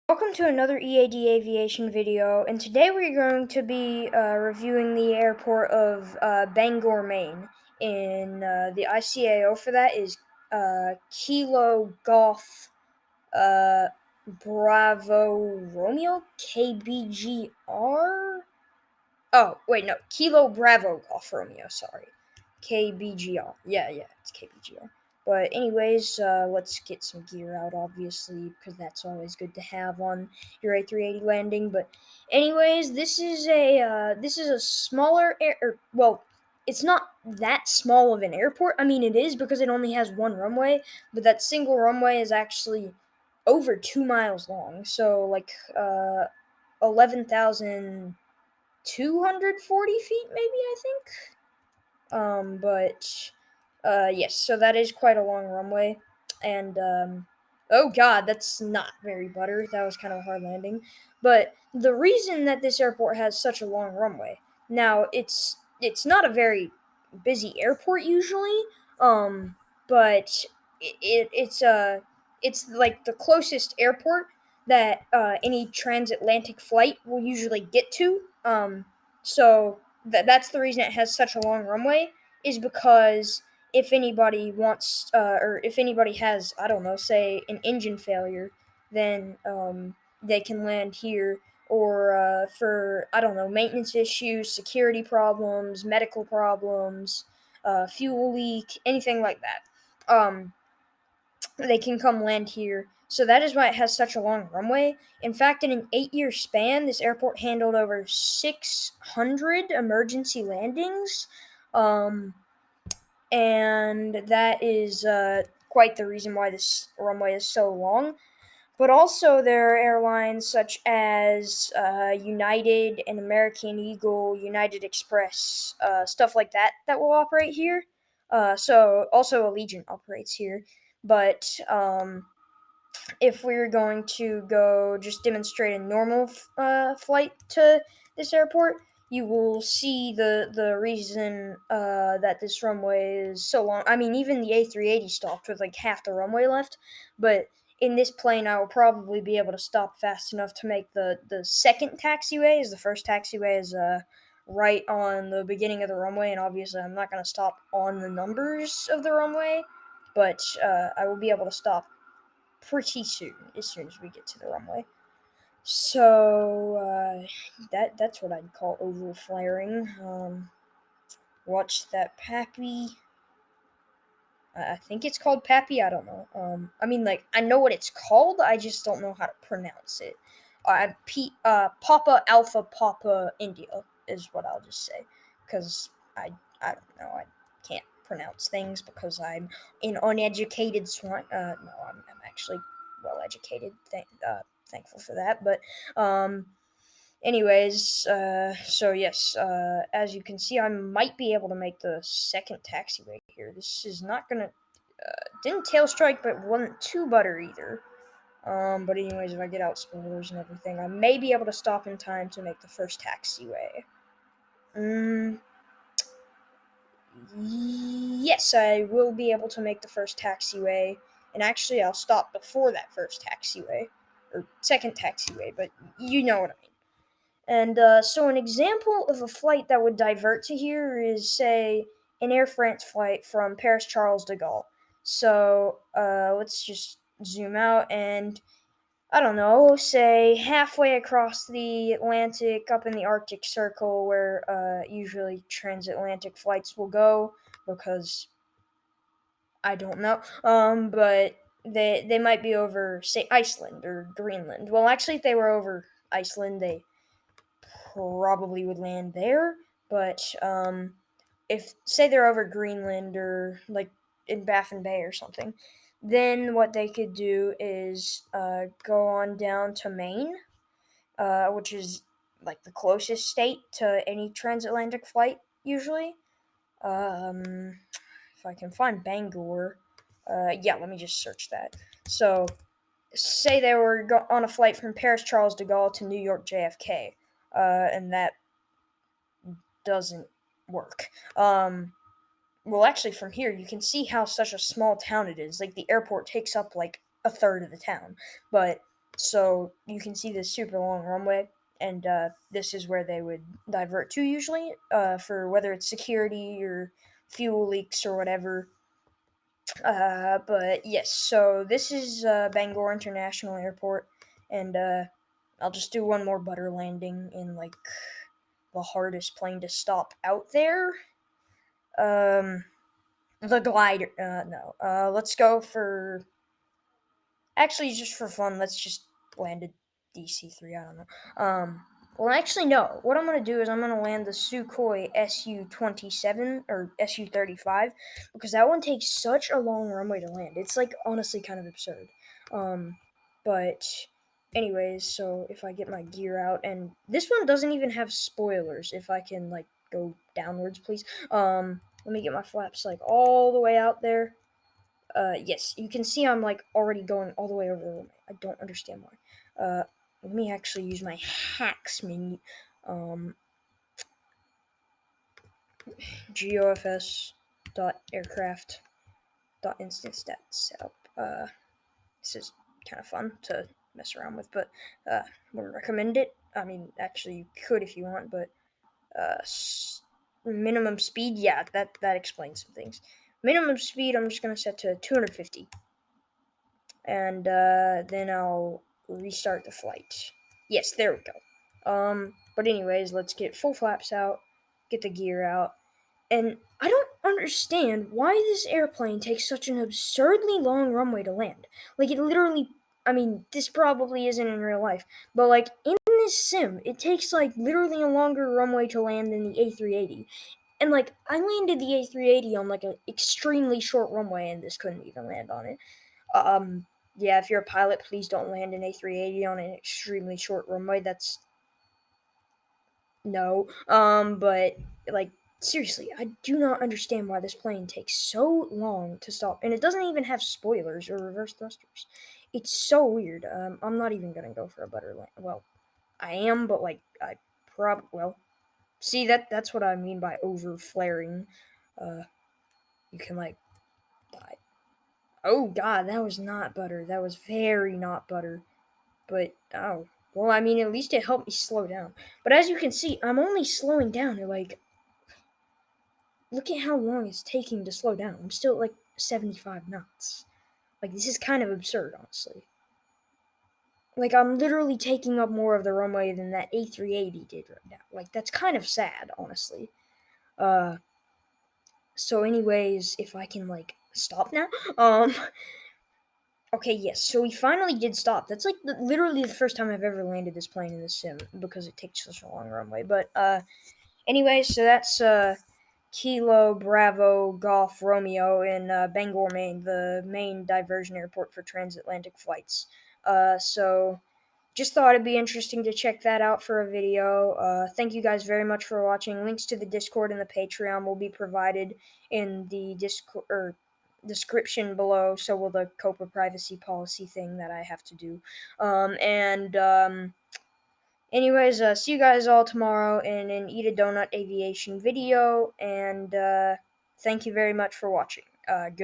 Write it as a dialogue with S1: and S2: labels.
S1: Welcome to another EAD Aviation video, and today we're going to be reviewing the airport of Bangor, Maine. The ICAO for that is Kilo Golf uh, Bravo Romeo KBGR. Oh wait, no, Kilo Bravo Golf Romeo. Sorry, KBGR. Yeah, it's KBGR. But anyways, let's get some gear out, obviously, because that's always good to have on your A380 landing. But anyways, this is a smaller well, it's not that small of an airport. I mean, it is because it only has one runway, but that single runway is actually over 2 miles long. So like 11,240 feet, maybe I think. But yes, so that is quite a long runway, and oh god, that's not very butter. That was kind of a hard landing. But the reason that this airport has such a long runway, now it's not a very busy airport usually, but it's like the closest airport that any transatlantic flight will usually get to. So that's the reason it has such a long runway, is because if anybody wants or if anybody has, I don't know, say an engine failure, then they can land here, or for, I don't know, maintenance issues, security problems, medical problems, fuel leak, anything like that. They can come land here. So that is why it has such a long runway. In fact, in an 8-year span, this airport handled over 600 emergency landings. Um, and that is quite the reason why this runway is so long. But also, there are airlines such as United and American Eagle, United Express, stuff like that, that will operate here. So, also Allegiant operates here. But if we're going to go just demonstrate a normal flight to this airport, you will see the reason that this runway is so long. I mean, even the A380 stopped with like half the runway left, but in this plane, I will probably be able to stop fast enough to make the second taxiway. As the first taxiway is right on the beginning of the runway, and obviously, I'm not going to stop on the numbers of the runway, but I will be able to stop pretty soon, as soon as we get to the runway. So that's what I'd call oval flaring. Watch that Pappy. I think it's called Pappy. I don't know. I mean, like, I know what it's called. I just don't know how to pronounce it. Papa Alpha Papa India is what I'll just say, because I don't know. I can't pronounce things because I'm an uneducated swine. No, I'm actually well educated. Thankful for that. But anyways, so yes, as you can see, I might be able to make the second taxiway here. This is not gonna didn't tail strike, but wasn't too butter either. But anyways, if I get out spoilers and everything, I may be able to stop in time to make the first taxiway. Yes, I will be able to make the first taxiway, and actually, I'll stop before that first taxiway, or second taxiway, but you know what I mean. And so, an example of a flight that would divert to here is, say, an Air France flight from Paris Charles de Gaulle. So, let's just zoom out and, I don't know, say halfway across the Atlantic, up in the Arctic Circle, where usually transatlantic flights will go, because I don't know. But they might be over, say, Iceland or Greenland. Well, actually, if they were over Iceland, they probably would land there. But if, say, they're over Greenland or like in Baffin Bay or something, then what they could do is go on down to Maine, which is like the closest state to any transatlantic flight usually. If I can find Bangor, yeah, let me just search that. So, say they were on a flight from Paris Charles de Gaulle to New York JFK, and that doesn't work. Well, actually, from here you can see how such a small town it is. Like, the airport takes up like a third of the town, but So you can see this super long runway, and this is where they would divert to usually for whether it's security or fuel leaks or whatever. But yes, so this is Bangor International Airport, and I'll just do one more butter landing in like the hardest plane to stop out there. Um, the glider. No. Let's go for. Actually, just for fun, let's just land a DC-3. I don't know. Well, actually, no. What I'm gonna do is I'm gonna land the Sukhoi Su-27 or Su-35 because that one takes such a long runway to land. It's like honestly kind of absurd. Um, but anyways, so if I get my gear out, and this one doesn't even have spoilers. If I can like go downwards, please. Let me get my flaps like all the way out there. Yes, you can see I'm like already going all the way over the limit. I don't understand why. Let me actually use my hacks menu. Um, GeoFS dot aircraft dot instance stat setup. This is kind of fun to mess around with, but wouldn't recommend it. I mean, actually, you could if you want, but uh, minimum speed, yeah, that explains some things. Minimum speed, I'm just gonna set to 250. And then I'll restart the flight. Yes, there we go. But anyways, let's get full flaps out, get the gear out, and I don't understand why this airplane takes such an absurdly long runway to land. Like it literally, I mean, this probably isn't in real life, but like in this sim, it takes like literally a longer runway to land than the A380. And like I landed the A380 on like an extremely short runway, and this couldn't even land on it. Um, yeah, if you're a pilot, please don't land an A380 on an extremely short runway. That's no. But like seriously, I do not understand why this plane takes so long to stop, and it doesn't even have spoilers or reverse thrusters. It's so weird. I'm not even gonna go for a butter land. Well, I am, but like well, see that's what I mean by over flaring. Uh, you can like die. Oh god, that was not butter. That was very not butter. But oh, well, I mean, at least it helped me slow down. But as you can see, I'm only slowing down at like, look at how long it's taking to slow down. I'm still at like 75 knots. Like, this is kind of absurd, honestly. Like, I'm literally taking up more of the runway than that A380 did right now. Like, that's kind of sad, honestly. Uh, so anyways, if I can, like, stop now. Okay, yes, so we finally did stop. That's like literally the first time I've ever landed this plane in the sim because it takes such a long runway. But anyway, so that's Kilo Bravo Golf Romeo in Bangor, Maine, the main diversion airport for transatlantic flights. So just thought it'd be interesting to check that out for a video. Thank you guys very much for watching. Links to the Discord and the Patreon will be provided in the Discord or description below. So will the COPPA privacy policy thing that I have to do. Anyways, see you guys all tomorrow in an Eat a Donut Aviation video, and thank you very much for watching. Good.